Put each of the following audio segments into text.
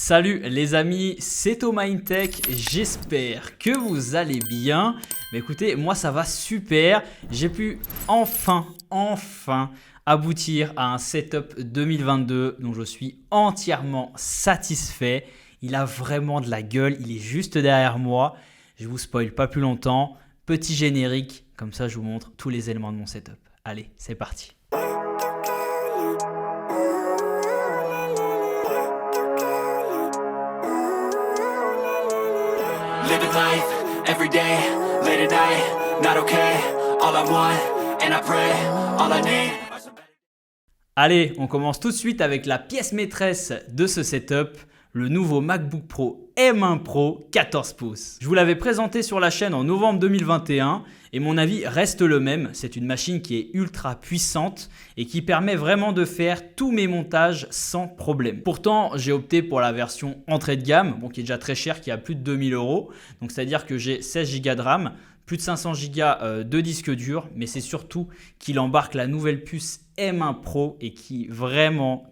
Salut les amis, c'est Thomas Tech, j'espère que vous allez bien. Mais écoutez, moi ça va super, j'ai pu enfin aboutir à un setup 2022 dont je suis entièrement satisfait. Il a vraiment de la gueule, il est juste derrière moi. Je vous spoil pas plus longtemps, petit générique, comme ça je vous montre tous les éléments de mon setup. Allez, c'est parti. Living life, every day, late at night, not okay. All I want, and I pray, all I need. Allez, on commence tout de suite avec la pièce maîtresse de ce setup, le nouveau MacBook Pro M1 Pro 14 pouces. Je vous l'avais présenté sur la chaîne en novembre 2021 et mon avis reste le même. C'est une machine qui est ultra puissante et qui permet vraiment de faire tous mes montages sans problème. Pourtant, j'ai opté pour la version entrée de gamme, qui est déjà très chère, qui a plus de 2000 €. Donc, c'est-à-dire que j'ai 16 Go de RAM, plus de 500 Go de disque dur, mais c'est surtout qu'il embarque la nouvelle puce M1 Pro et qui vraiment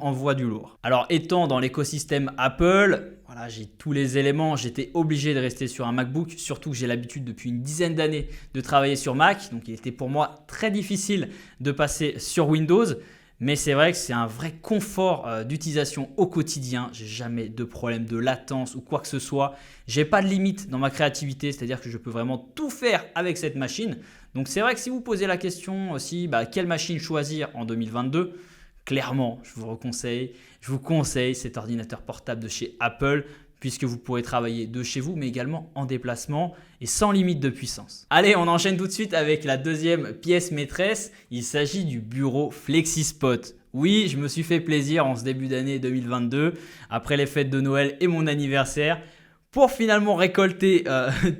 envoie du lourd. Alors étant dans l'écosystème Apple, voilà, j'ai tous les éléments, j'étais obligé de rester sur un MacBook, surtout que j'ai l'habitude depuis une dizaine d'années de travailler sur Mac, donc il était pour moi très difficile de passer sur Windows. Mais c'est vrai que c'est un vrai confort d'utilisation au quotidien. J'ai jamais de problème de latence ou quoi que ce soit. J'ai pas de limite dans ma créativité, c'est-à-dire que je peux vraiment tout faire avec cette machine. Donc c'est vrai que si vous posez la question aussi, quelle machine choisir en 2022, clairement, je vous conseille cet ordinateur portable de chez Apple, puisque vous pourrez travailler de chez vous, mais également en déplacement et sans limite de puissance. Allez, on enchaîne tout de suite avec la deuxième pièce maîtresse. Il s'agit du bureau FlexiSpot. Oui, je me suis fait plaisir en ce début d'année 2022, après les fêtes de Noël et mon anniversaire, pour finalement récolter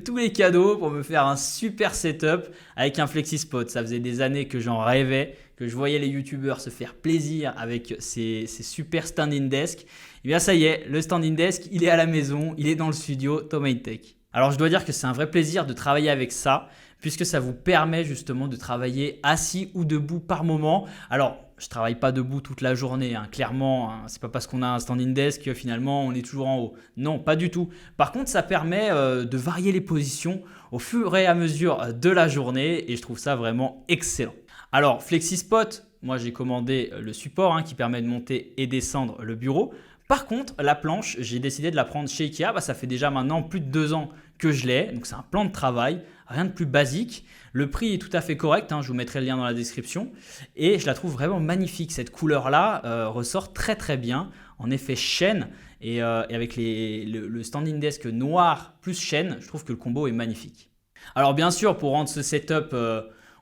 tous les cadeaux, pour me faire un super setup avec un FlexiSpot. Ça faisait des années que j'en rêvais, que je voyais les youtubeurs se faire plaisir avec ces super stand-in desk. Et bien ça y est, le stand-in desk, il est à la maison, il est dans le studio Thomas Tech. Alors je dois dire que c'est un vrai plaisir de travailler avec ça, puisque ça vous permet justement de travailler assis ou debout par moment. Alors je ne travaille pas debout toute la journée, clairement, c'est pas parce qu'on a un stand-in desk que finalement on est toujours en haut. Non, pas du tout. Par contre, ça permet de varier les positions au fur et à mesure de la journée et je trouve ça vraiment excellent. Alors FlexiSpot, moi j'ai commandé le support qui permet de monter et descendre le bureau. Par contre, la planche, j'ai décidé de la prendre chez Ikea. Ça fait déjà maintenant plus de 2 ans que je l'ai. Donc c'est un plan de travail, rien de plus basique. Le prix est tout à fait correct, je vous mettrai le lien dans la description. Et je la trouve vraiment magnifique. Cette couleur-là ressort très bien. En effet chêne et avec le standing desk noir plus chêne, je trouve que le combo est magnifique. Alors bien sûr, pour rendre ce setup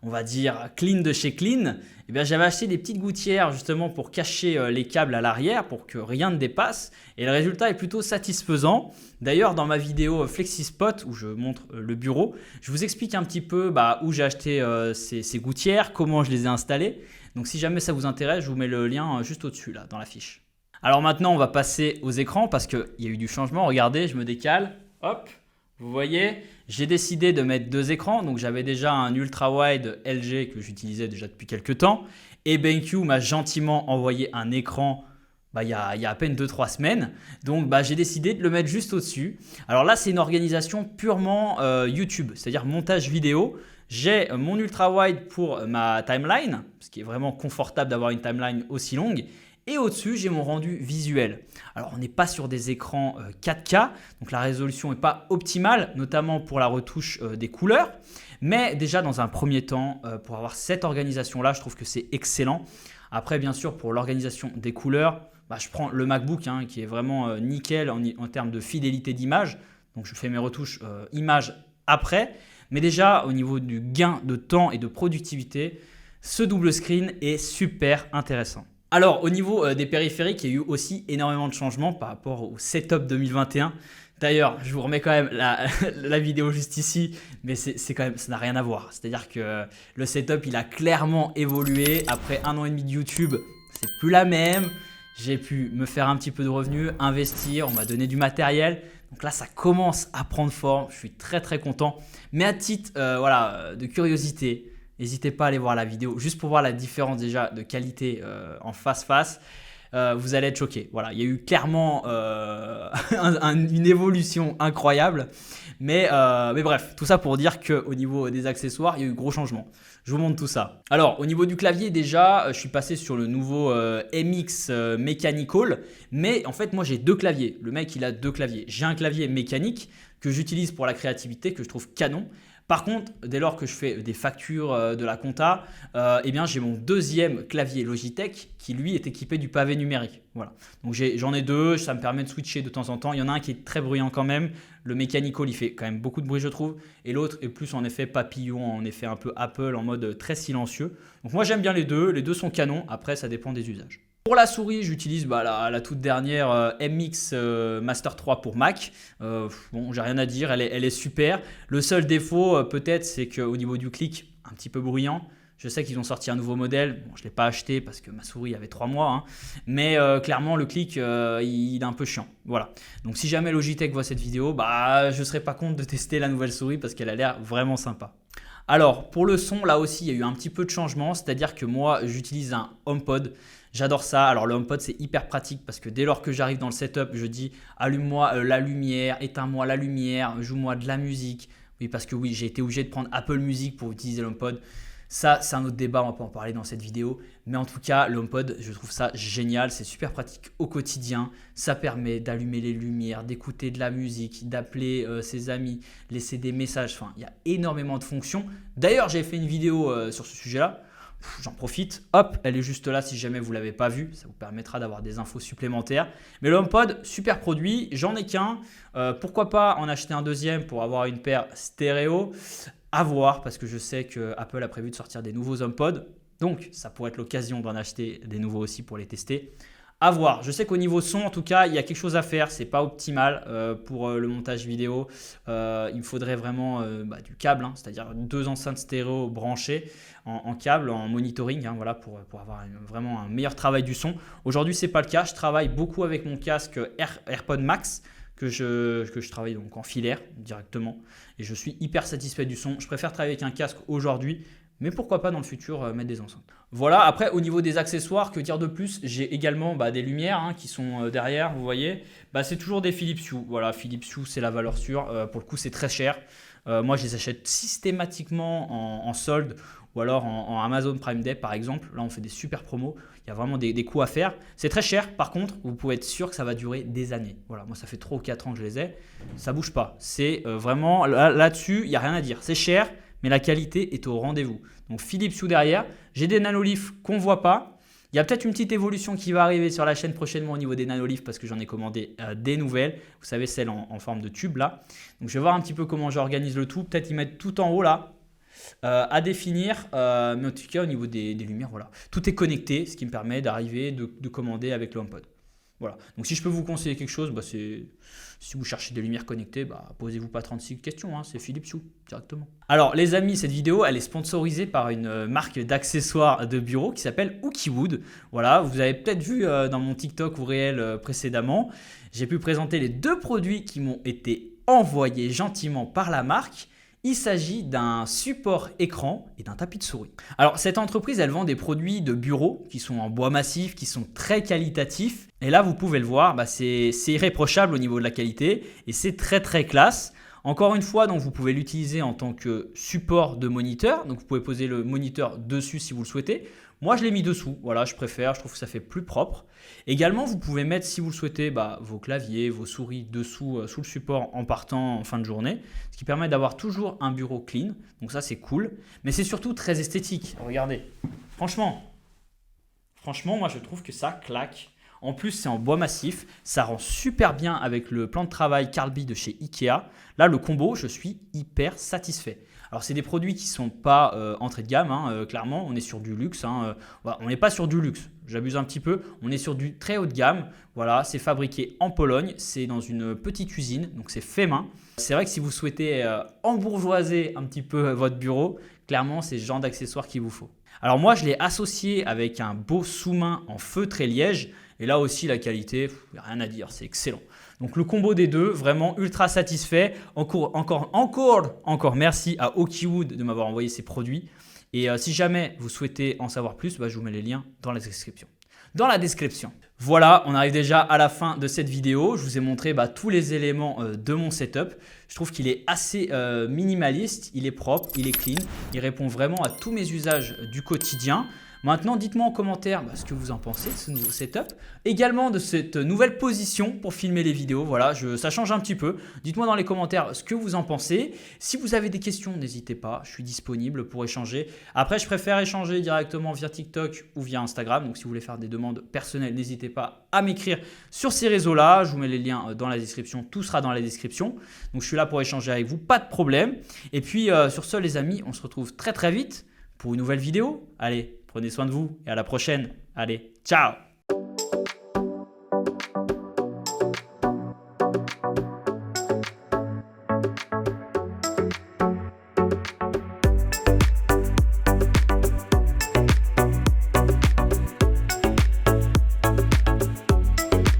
on va dire clean de chez clean, j'avais acheté des petites gouttières justement pour cacher les câbles à l'arrière pour que rien ne dépasse et le résultat est plutôt satisfaisant. D'ailleurs dans ma vidéo FlexiSpot où je montre le bureau, je vous explique un petit peu où j'ai acheté ces gouttières, comment je les ai installées. Donc si jamais ça vous intéresse, je vous mets le lien juste au-dessus là dans la fiche. Alors maintenant on va passer aux écrans parce qu'il y a eu du changement. Regardez, je me décale, hop. Vous voyez, j'ai décidé de mettre 2 écrans. Donc j'avais déjà un ultra-wide LG que j'utilisais déjà depuis quelques temps. Et BenQ m'a gentiment envoyé un écran il y a à peine 2-3 semaines. Donc j'ai décidé de le mettre juste au-dessus. Alors là, c'est une organisation purement YouTube, c'est-à-dire montage vidéo. J'ai mon ultra-wide pour ma timeline, ce qui est vraiment confortable d'avoir une timeline aussi longue. Et au-dessus, j'ai mon rendu visuel. Alors, on n'est pas sur des écrans 4K, donc la résolution n'est pas optimale, notamment pour la retouche des couleurs. Mais déjà, dans un premier temps, pour avoir cette organisation-là, je trouve que c'est excellent. Après, bien sûr, pour l'organisation des couleurs, je prends le MacBook qui est vraiment nickel en termes de fidélité d'image. Donc, je fais mes retouches images après. Mais déjà, au niveau du gain de temps et de productivité, ce double screen est super intéressant. Alors, au niveau des périphériques, il y a eu aussi énormément de changements par rapport au setup 2021. D'ailleurs, je vous remets quand même la vidéo juste ici, mais c'est quand même, ça n'a rien à voir. C'est-à-dire que le setup, il a clairement évolué. Après 1 an et demi de YouTube, c'est plus la même. J'ai pu me faire un petit peu de revenus, investir, on m'a donné du matériel. Donc là, ça commence à prendre forme. Je suis très content. Mais à titre de curiosité, n'hésitez pas à aller voir la vidéo juste pour voir la différence déjà de qualité en face-face. vous allez être choqués. Voilà, il y a eu clairement une évolution incroyable. Mais bref, tout ça pour dire qu'au niveau des accessoires, il y a eu gros changements. Je vous montre tout ça. Alors, au niveau du clavier, déjà, je suis passé sur le nouveau MX Mechanical. Mais en fait, moi, j'ai 2 claviers. Le mec, il a 2 claviers. J'ai un clavier mécanique que j'utilise pour la créativité, que je trouve canon. Par contre, dès lors que je fais des factures de la compta, eh bien, j'ai mon 2e clavier Logitech qui, lui, est équipé du pavé numérique. Voilà. Donc, j'en ai 2, ça me permet de switcher de temps en temps. Il y en a un qui est très bruyant quand même. Le Mechanical, il fait quand même beaucoup de bruit, je trouve. Et l'autre est plus en effet papillon, en effet un peu Apple, en mode très silencieux. Donc, moi, j'aime bien les deux. Les deux sont canons. Après, ça dépend des usages. Pour la souris, j'utilise la toute dernière MX Master 3 pour Mac. Bon, j'ai rien à dire, elle est super. Le seul défaut, peut-être, c'est qu'au niveau du clic, un petit peu bruyant. Je sais qu'ils ont sorti un nouveau modèle. Bon, je ne l'ai pas acheté parce que ma souris avait 3 mois. Hein. Mais clairement, le clic, il est un peu chiant. Voilà. Donc, si jamais Logitech voit cette vidéo, je ne serais pas contre de tester la nouvelle souris parce qu'elle a l'air vraiment sympa. Alors, pour le son, là aussi, il y a eu un petit peu de changement. C'est-à-dire que moi, j'utilise un HomePod. J'adore ça. Alors, le HomePod, c'est hyper pratique parce que dès lors que j'arrive dans le setup, je dis allume-moi la lumière, éteins-moi la lumière, joue-moi de la musique. Oui, parce que oui, j'ai été obligé de prendre Apple Music pour utiliser le HomePod. Ça, c'est un autre débat, on va pas en parler dans cette vidéo. Mais en tout cas, le HomePod, je trouve ça génial. C'est super pratique au quotidien. Ça permet d'allumer les lumières, d'écouter de la musique, d'appeler ses amis, laisser des messages. Enfin, il y a énormément de fonctions. D'ailleurs, j'ai fait une vidéo sur ce sujet-là. J'en profite. Hop, elle est juste là si jamais vous ne l'avez pas vue. Ça vous permettra d'avoir des infos supplémentaires. Mais le HomePod, super produit. J'en ai qu'un. Pourquoi pas en acheter un deuxième pour avoir une paire stéréo ? À voir, parce que je sais que Apple a prévu de sortir des nouveaux HomePod. Donc, ça pourrait être l'occasion d'en acheter des nouveaux aussi pour les tester. À voir. Je sais qu'au niveau son, en tout cas, il y a quelque chose à faire. C'est pas optimal pour le montage vidéo. Il me faudrait vraiment du câble, hein, c'est-à-dire 2 enceintes stéréo branchées en câble, en monitoring, hein, voilà, pour avoir vraiment un meilleur travail du son. Aujourd'hui, c'est pas le cas. Je travaille beaucoup avec mon casque AirPod Max que je travaille donc en filaire directement et je suis hyper satisfait du son. Je préfère travailler avec un casque aujourd'hui, mais pourquoi pas dans le futur mettre des enceintes. Voilà, après au niveau des accessoires, que dire de plus? J'ai également des lumières qui sont derrière, vous voyez. C'est toujours des Philips Hue. Voilà, Philips Hue, c'est la valeur sûre. Pour le coup, c'est très cher. Moi, je les achète systématiquement en solde ou alors en Amazon Prime Day par exemple. Là, on fait des super promos. Il y a vraiment des coûts à faire. C'est très cher. Par contre, vous pouvez être sûr que ça va durer des années. Voilà, moi, ça fait 3 ou 4 ans que je les ai. Ça ne bouge pas. C'est vraiment là-dessus, il n'y a rien à dire. C'est cher, mais la qualité est au rendez-vous. Donc, Philips Hue derrière. J'ai des nanoliths qu'on ne voit pas. Il y a peut-être une petite évolution qui va arriver sur la chaîne prochainement au niveau des nanoliths parce que j'en ai commandé des nouvelles. Vous savez, celles en forme de tube là. Donc, je vais voir un petit peu comment j'organise le tout. Peut-être y mettre tout en haut là. À définir, mais en tout cas au niveau des lumières, voilà. Tout est connecté, ce qui me permet d'arriver, de commander avec le HomePod. Voilà. Donc si je peux vous conseiller quelque chose, c'est si vous cherchez des lumières connectées, posez-vous pas 36 questions, hein, c'est Philips Hue directement. Alors les amis, cette vidéo elle est sponsorisée par une marque d'accessoires de bureau qui s'appelle Ookywood. Voilà, vous avez peut-être vu dans mon TikTok ou réel précédemment, j'ai pu présenter les 2 produits qui m'ont été envoyés gentiment par la marque. Il s'agit d'un support écran et d'un tapis de souris. Alors cette entreprise, elle vend des produits de bureau qui sont en bois massif, qui sont très qualitatifs. Et là, vous pouvez le voir, c'est irréprochable au niveau de la qualité et c'est très très classe. Encore une fois, donc, vous pouvez l'utiliser en tant que support de moniteur. Donc vous pouvez poser le moniteur dessus si vous le souhaitez. Moi, je l'ai mis dessous. Voilà, je préfère. Je trouve que ça fait plus propre. Également, vous pouvez mettre, si vous le souhaitez, vos claviers, vos souris dessous, sous le support en partant en fin de journée. Ce qui permet d'avoir toujours un bureau clean. Donc ça, c'est cool. Mais c'est surtout très esthétique. Regardez. Franchement, moi, je trouve que ça claque. En plus, c'est en bois massif. Ça rend super bien avec le plan de travail Carlby de chez Ikea. Là, le combo, je suis hyper satisfait. Alors, c'est des produits qui ne sont pas entrée de gamme, clairement. On est sur du luxe. On n'est pas sur du luxe. J'abuse un petit peu. On est sur du très haut de gamme. Voilà, c'est fabriqué en Pologne. C'est dans une petite usine. Donc, c'est fait main. C'est vrai que si vous souhaitez embourgeoiser un petit peu votre bureau, clairement, c'est ce genre d'accessoires qu'il vous faut. Alors, moi, je l'ai associé avec un beau sous-main en feutre et liège. Et là aussi, la qualité, il n'y a rien à dire. C'est excellent. Donc le combo des deux, vraiment ultra satisfait. Encore merci à Ookywood de m'avoir envoyé ces produits. Et si jamais vous souhaitez en savoir plus, je vous mets les liens dans la description. dans la description. Voilà, on arrive déjà à la fin de cette vidéo. Je vous ai montré tous les éléments de mon setup. Je trouve qu'il est assez minimaliste, il est propre, il est clean, il répond vraiment à tous mes usages du quotidien. Maintenant, dites-moi en commentaire ce que vous en pensez de ce nouveau setup. Également de cette nouvelle position pour filmer les vidéos. Voilà, ça change un petit peu. Dites-moi dans les commentaires ce que vous en pensez. Si vous avez des questions, n'hésitez pas. Je suis disponible pour échanger. Après, je préfère échanger directement via TikTok ou via Instagram. Donc, si vous voulez faire des demandes personnelles, n'hésitez pas à m'écrire sur ces réseaux-là. Je vous mets les liens dans la description. Tout sera dans la description. Donc, je suis là pour échanger avec vous. Pas de problème. Et puis, sur ce, les amis, on se retrouve très très vite pour une nouvelle vidéo. Allez, prenez soin de vous et à la prochaine. Allez, ciao!